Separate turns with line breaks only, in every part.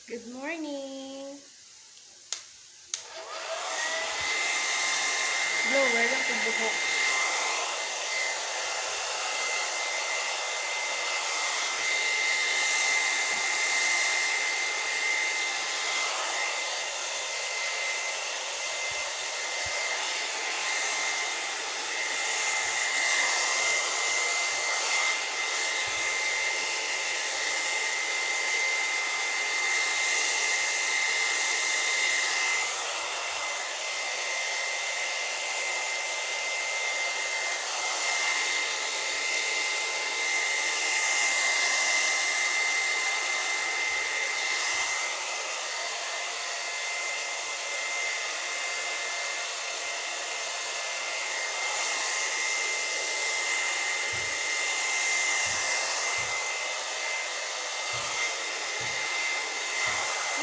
Good morning. Blower lang po buhok.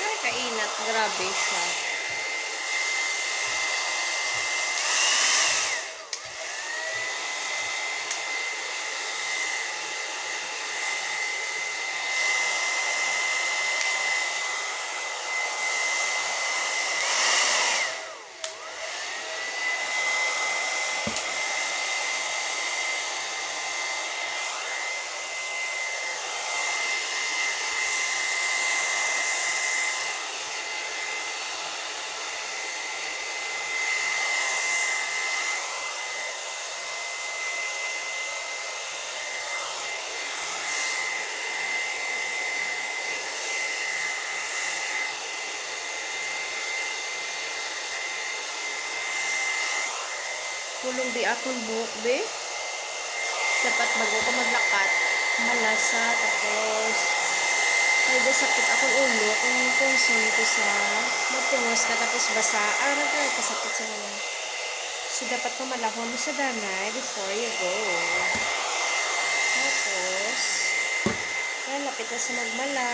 Ay, kainat. Grabe siya. Kulong di akong buhok, be. Dapat bago ko maglakat. Malasa. Tapos, ay, sakit akong ulo. Kung concern ko sa matungos ka. Tapos basa. Nagkaroon kasakit sa mga. So, dapat ko malahon mo sa danay before you go. Tapos, lapit na sa magmala.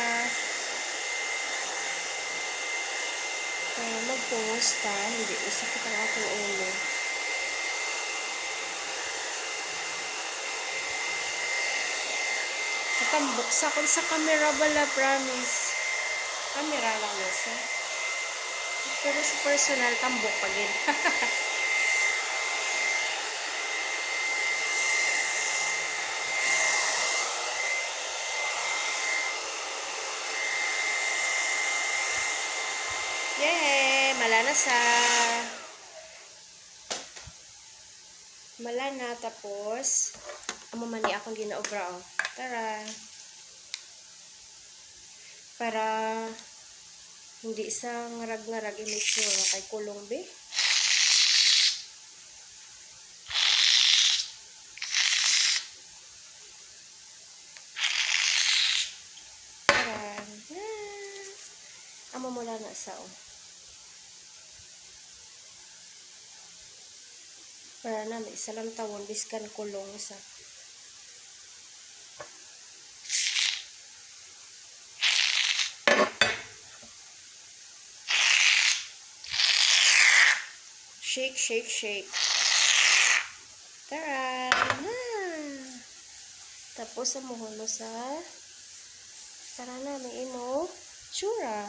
Kaya magtungos ta. Hindi sakit ang akong ulo. Tambok sa camera bala, promise. Camera lang nasa. Pero sa personal, tambok pa gin. Yay! Mala na, tapos amamani akong ginaobra, oh. Tara! Para hindi sa ngarag-ngarag imitsura kay kulong, be. Tara! Amamula na sa, oh. Para na may isa lang tawon biskan kulong sa. Shake, shake, shake. Tara! Tapos amuhon mo sa tara na, may imo tsura.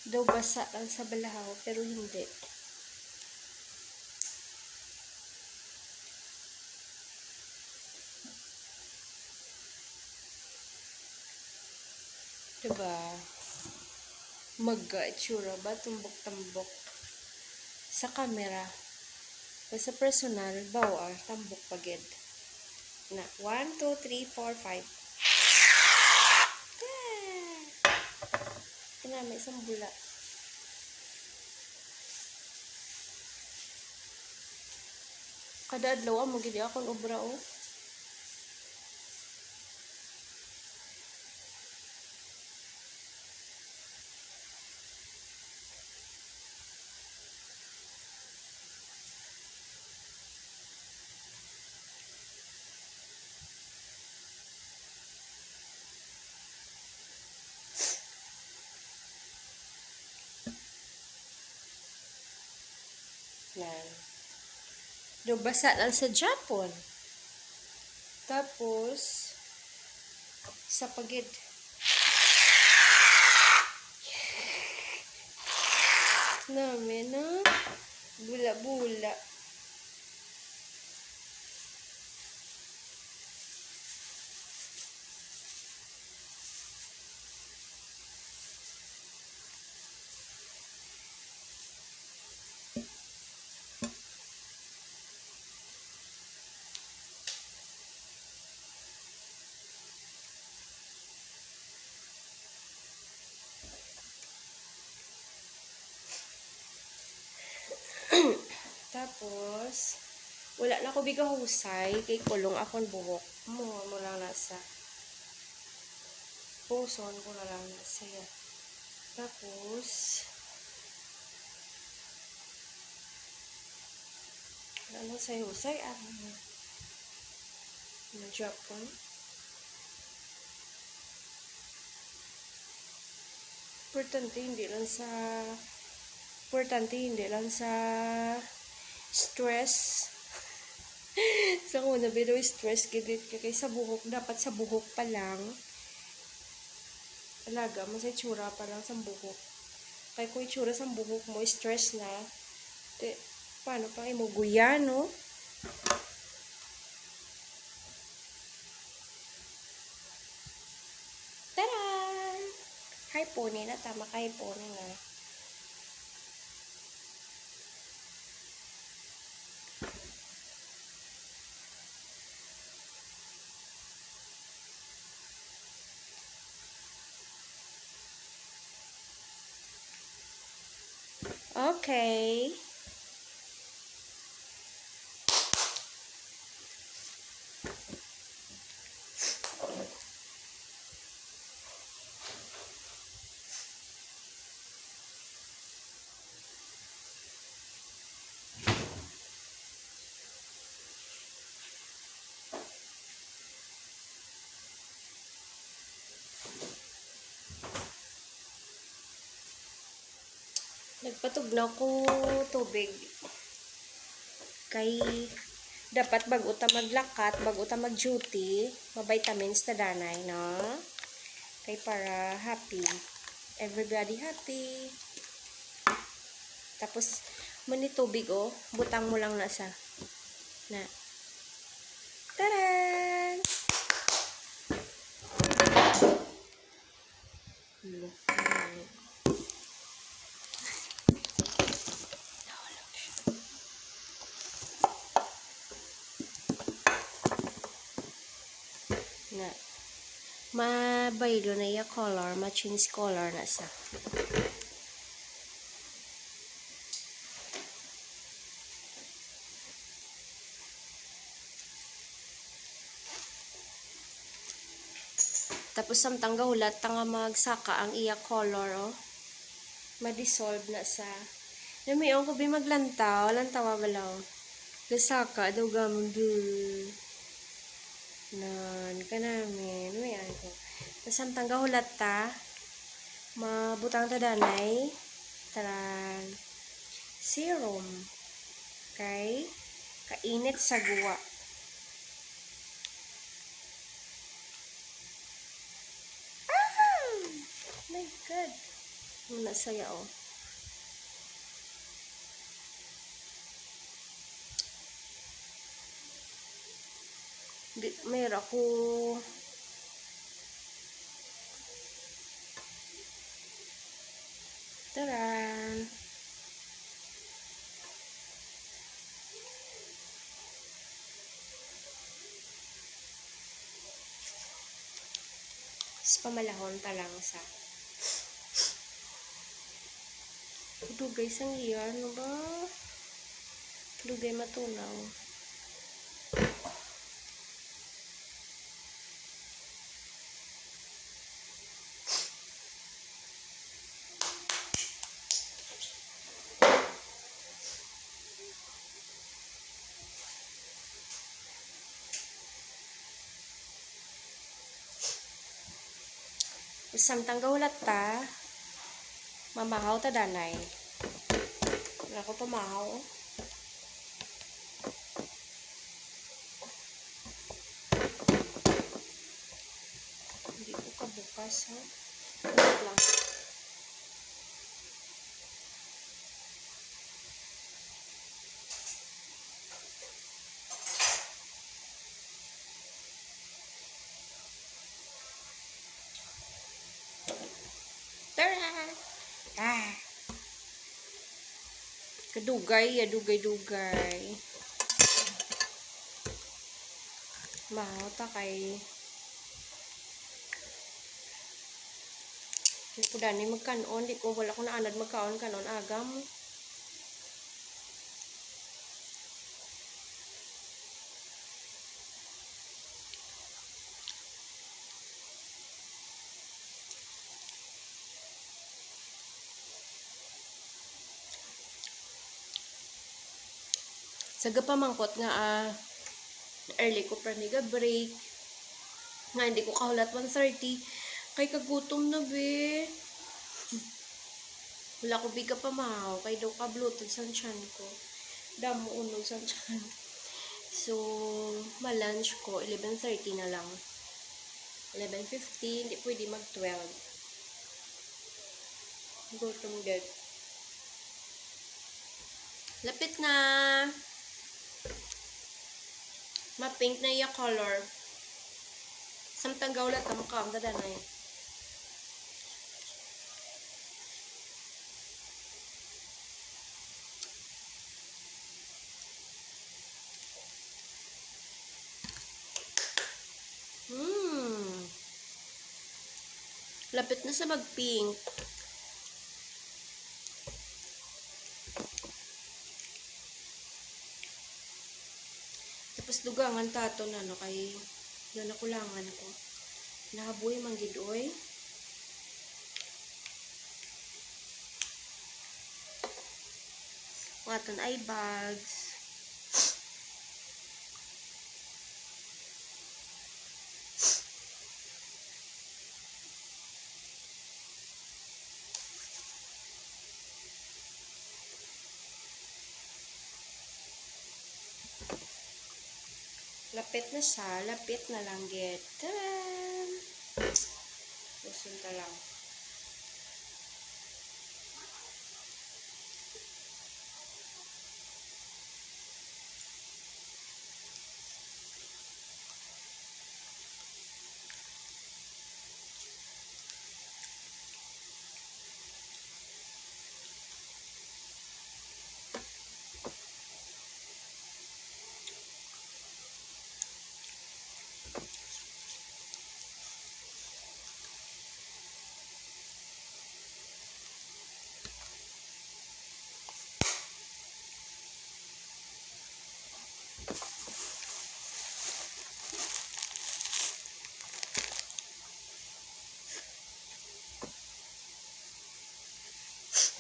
Daw basa lang sa balahaw, pero hindi. Diba? Mag-itsura ba? Tumbok-tambok. Sa camera. Sa personal, bawa, tambok pagid. Na, 1, 2, 3, 4, 5. May isang bula. Kada adlaw mo gid akong obra, oh. Yan. Do basa lang sa Japon. Tapos, sa pagid. Namin na bula-bula. Tapos, wala na ko bigahusay kay kulong akong buhok. Mo lang nasa. Puson ko na lang nasa yan. Tapos, wala na sa husay. Na-drop ko. Importante hindi lang sa stress. Sa una, pero stress gidit ka kay sa buhok. Dapat sa buhok pa lang. Alaga mo sa itsura pa lang sa buhok. Kaya kung itsura sa buhok mo, stress na. Paano pa imuguya, no? Taran! Hi, pony na. Tama ka, hi, pony na. Okay. Nagpatugnaw ko tubig. Kay dapat bago ta maglakat, bago ta mag-duty, ma-vitamins ta danay, no? Kay para happy. Everybody happy. Tapos, mani tubig, oh. Butang mo lang na sa. Na. Taran! Na. Mabaylo na ya color, ma-change color na sa. Tapos samtang gahulat tanga magsaka ang iya color, oh. Ma-dissolve na sa. Namiyon ko bi maglantaw, lantawa balaw. Gasaka daw gamon nan ka namin. Mayan ko. Tapos samtang gahulat ta, mabutang ta danay, taran serum. Okay? Kainit sa guwa. My God. Muna saya, oh. Mayroon ako taran. Pamalahon ta lang sa. Dugay sang iya, ano ba? Dugay matunaw. Samtang gahulat ta, mamahaw ta danay. Wala ko pamahaw. bukas, ha? Wait lang. Tara! Ah! Kadugay, dugay-dugay. Mahaw ta kay di ko dani magkanon, di ko wala ko naanad magkaon kanon agam. Saga pamangkot nga early ko pa niga break. Nga hindi ko kahulat 1:30 kay kagutom na be. Wala ko biga pa mahaw kay daw ka bloated sa tiyan ko. Damo unog sa tiyan. So, ma-lunch ko 11:30 na lang. 11:15, hindi pwede mag-12. Gutom dead. Lapit na. Ma-pink na yung color. Samtang gaulat na makam, dadanay. Lapit na sa mag-pink. Tapos dugangan tato na no kay yun nakulangan ko. Nahaboy manggidoy. Waton ay bags. Lapit na siya. Lapit na lang get. Taran! Pusunta lang.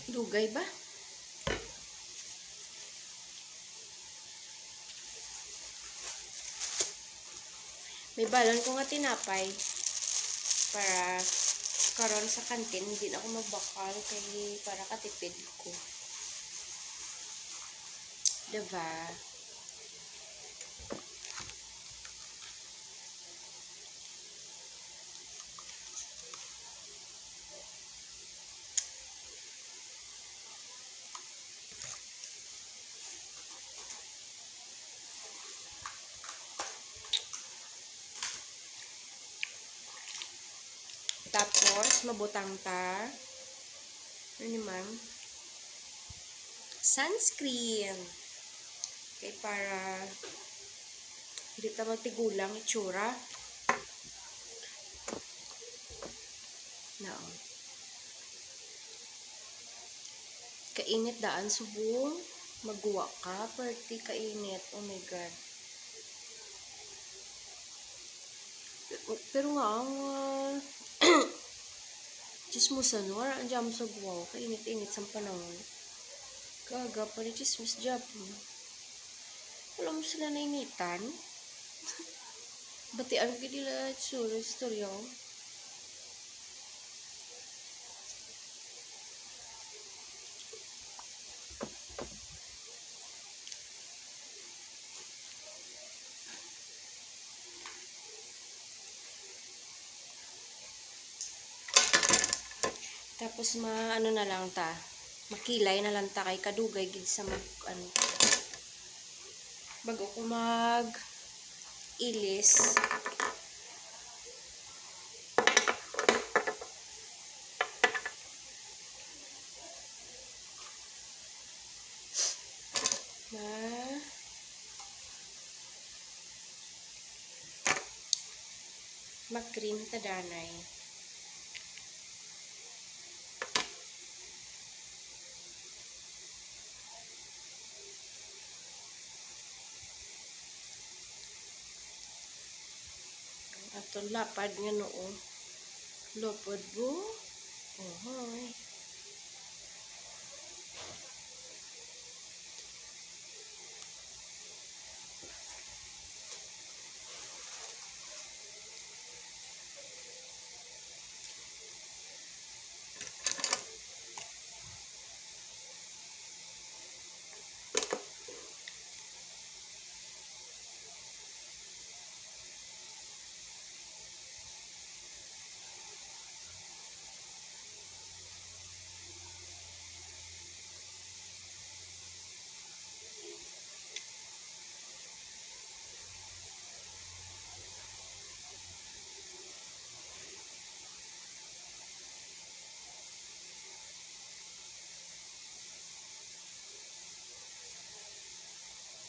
Dugay ba? May balon ko nga tinapay para karon sa kantin hindi na ako magbakal kay para katipid ko. Diba? Tapos, mabutang ta. Ano naman? Sunscreen. Okay, para hindi ta magtigulang itsura. No. Kainit daan subong. Magguwa ka. Party kainit. Oh my God. Pero nga, ang chismosan, wala ang jam sa guwaw. Kainit-init sa panahon. Gaga pa rin chismis job. Wala mo sila nainitan. Batian ko nila istorya. Tapos ano na lang ta. Makilay na lang ta kay kadugay gid sa bago ko mag ilis. Mag-cream ta danay. Atong lapad nga noo. Lopod bo. Ohoy.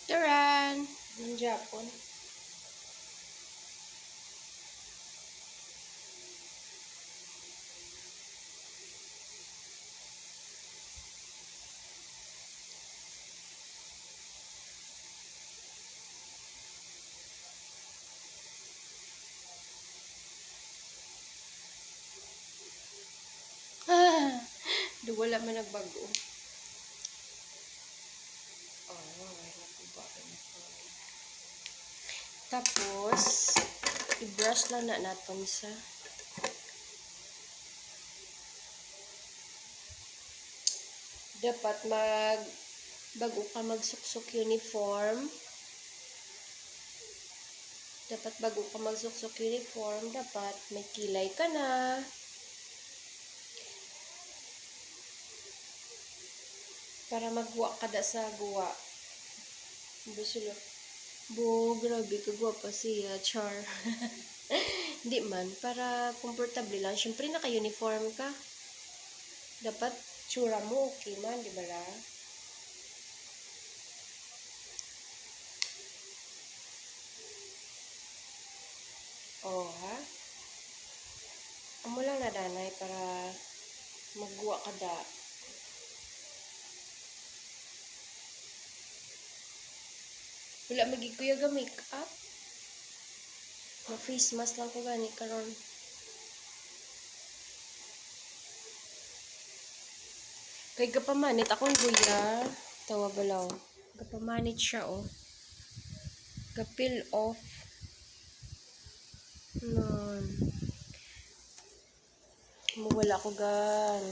Taran! Ng Japon. Wala man nagbago. Tapos, i-brush lang na natin sa dapat bago ka magsuksok uniform, dapat may kilay ka na. Para magwa ka da sa guwa. Busulo. Grabe ka gwapa siya, char. Hindi man, para komportable lang. Siyempre, naka-uniform ka. Dapat, tsura mo, okay man, di ba la? Oh, ha? Amo lang na danay para magwa ka da. Wala magikuya ga make-up. Ma-face mask lang ko gani karon. Kay kapamanit akong kuya. Tawa balaw. Kapamanit siya, oh. Kapil off. Nun. Wala ko gan.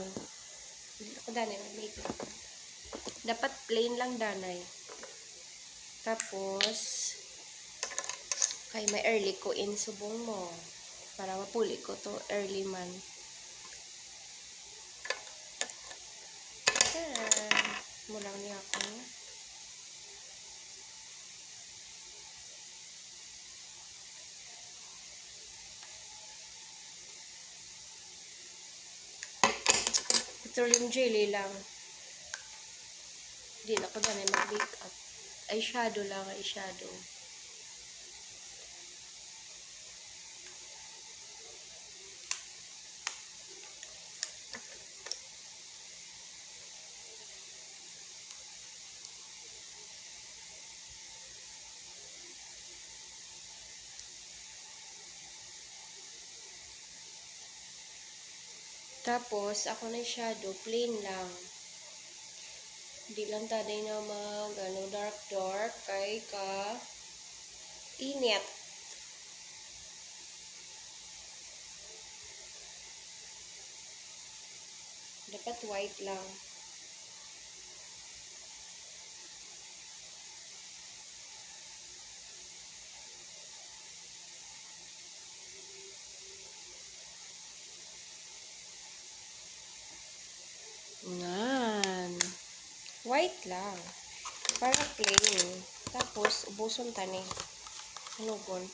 Hindi ako danay mag-makeup. Dapat plain lang danay. Tapos, kay may early ko in subong mo. Para mapuli ko to early man. Mulang niya ako. Petroleum jelly lang. Hindi na ko ganay mag-makeup. Eyeshadow lang, eyeshadow. Tapos, ako na shadow, plain lang. Hindi lang taday na dark, kay init. Dapat white lang. White lang. Para plain. Tapos, ubuson tani. Hanugon.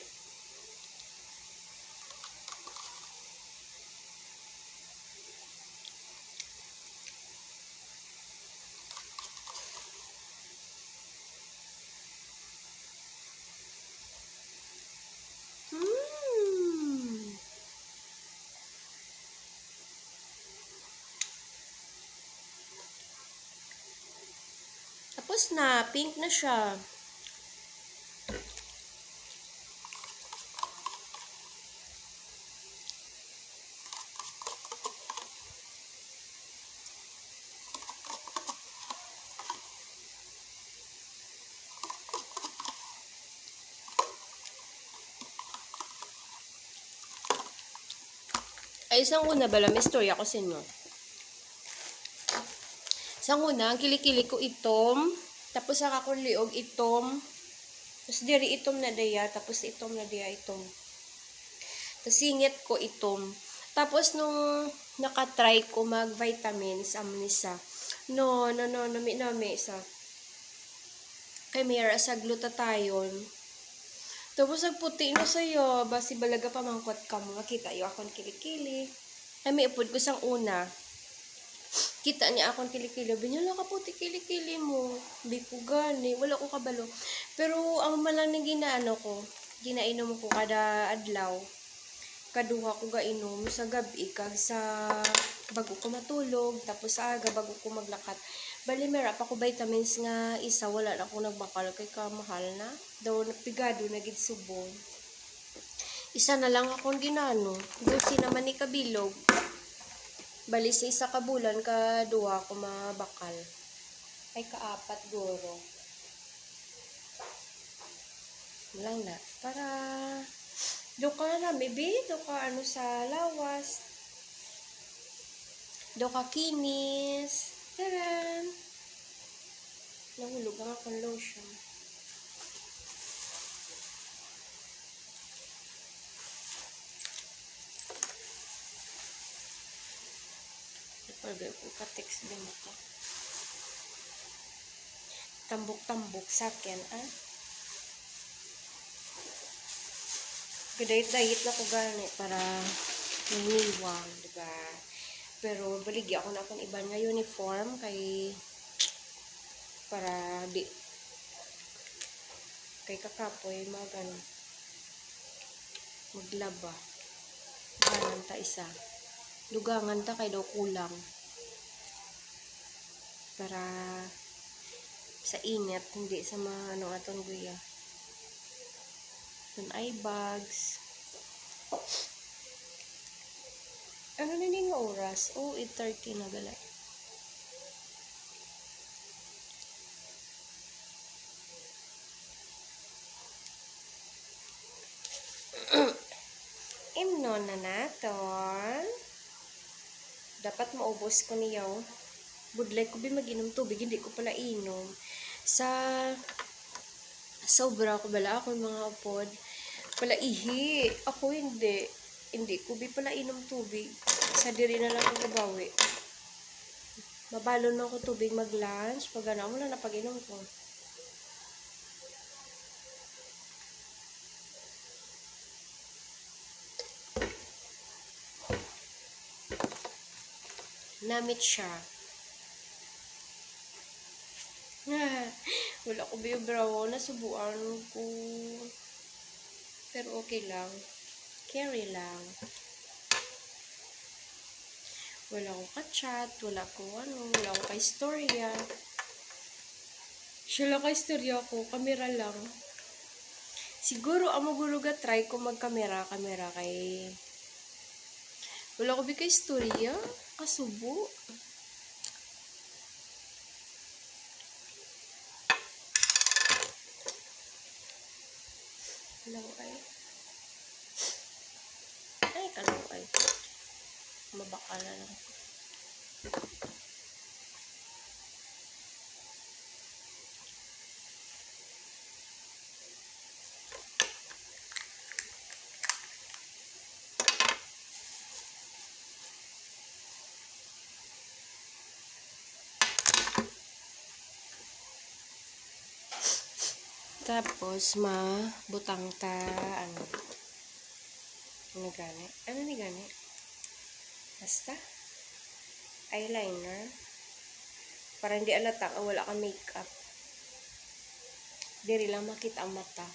Tapos na, pink na siya. Ay, isang una bala, may story ako sa inyo. Isang una, ang kilikili ko itom, tapos saka ko liog itom, tapos diri itom na daya, tapos itom na daya itom. Tapos singit ko itom. Tapos nung nakatry ko mag-vitamins, amnisa. Nami isa. Kay mayroon sa glutathione. Tapos nagputi na sa'yo, basi balaga pa mangkot ka mo. Makita yung akong kilikili. Ay may upod ko sang una. Kita niya akong kilikili. Binyala ka puti kilikili mo. Di ko gani. Wala ko kabalo. Pero ang malang na ginainom ko kada adlaw. Kaduha ko gainom sa gabi kag sa bago ko matulog. Tapos aga bago ko maglakat. Bali meron pa ko vitamins nga isa. Wala na ako nagbakal kay kamahal na. Daw pigado na gid subon. Isa na lang akong ginano. Dosi naman ni kabilog. Bali sa isa ka bulan ka duha ko mabakal. Ay kaapat guro. Lang na. Para do ka na maybe. Do ka ano sa lawas. Do ka kinis. Taran! Nahulog ang akong lotion. Ipagay ko ka-text din ito. Tambok-tambok sa akin, ah? Kadayit-dayit na ko gani para naniwang, diba? Pero baligya ako na akong iban nga uniform kay para di kay kakapoy maglaba banan ta isa dugangan ta kay daw kulang para sa init hindi sa mga ano aton guya nun eye bags. Ano na nga oras? Oh, 8:30 na gala. Imnon na naton. Dapat maubos ko niyaw. Budlay ko mag-inom tubig, hindi ko pala inom. Sa sobra ko bala ako mga upod. Pala ihi. Ako hindi. Hindi ko pala inom tubig. Sa diri na lang ako gabawi. Mabalon na ako tubig mag-lunch. Pag ano mo lang na pag-inom ko. Namit siya. Wala ko bro. Nasubuan ko. Pero okay lang. Carry lang. Wala ko ka-chat. Wala ko ka-istorya. Siya lang ka-istorya ko. Kamera lang. Siguro, amo gulo ga try ko mag-kamera kay wala ko ka-istorya. Kasubo. Kalaway. Ay, kalaway. Mabaka na lang. Tapos, mabutang ta, ano gani? Ano ni gani? Basta, eyeliner. Para hindi alata ka, wala kang makeup. Diri lang makita ang mata.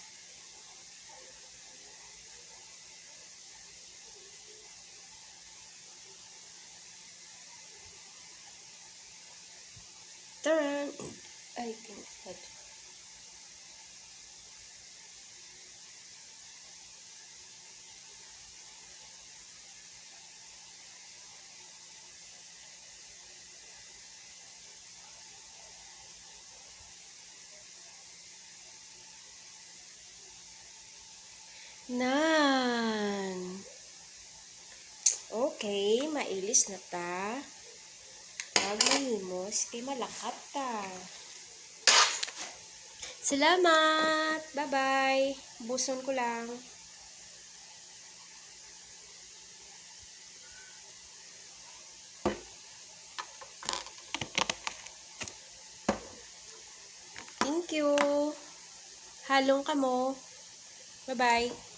Turn! I think that. Nan! Okay, mailis na ta. Pag mahimos, kay malakat ta. Salamat! Bye-bye! Buson ko lang. Thank you! Halong ka mo. Bye-bye!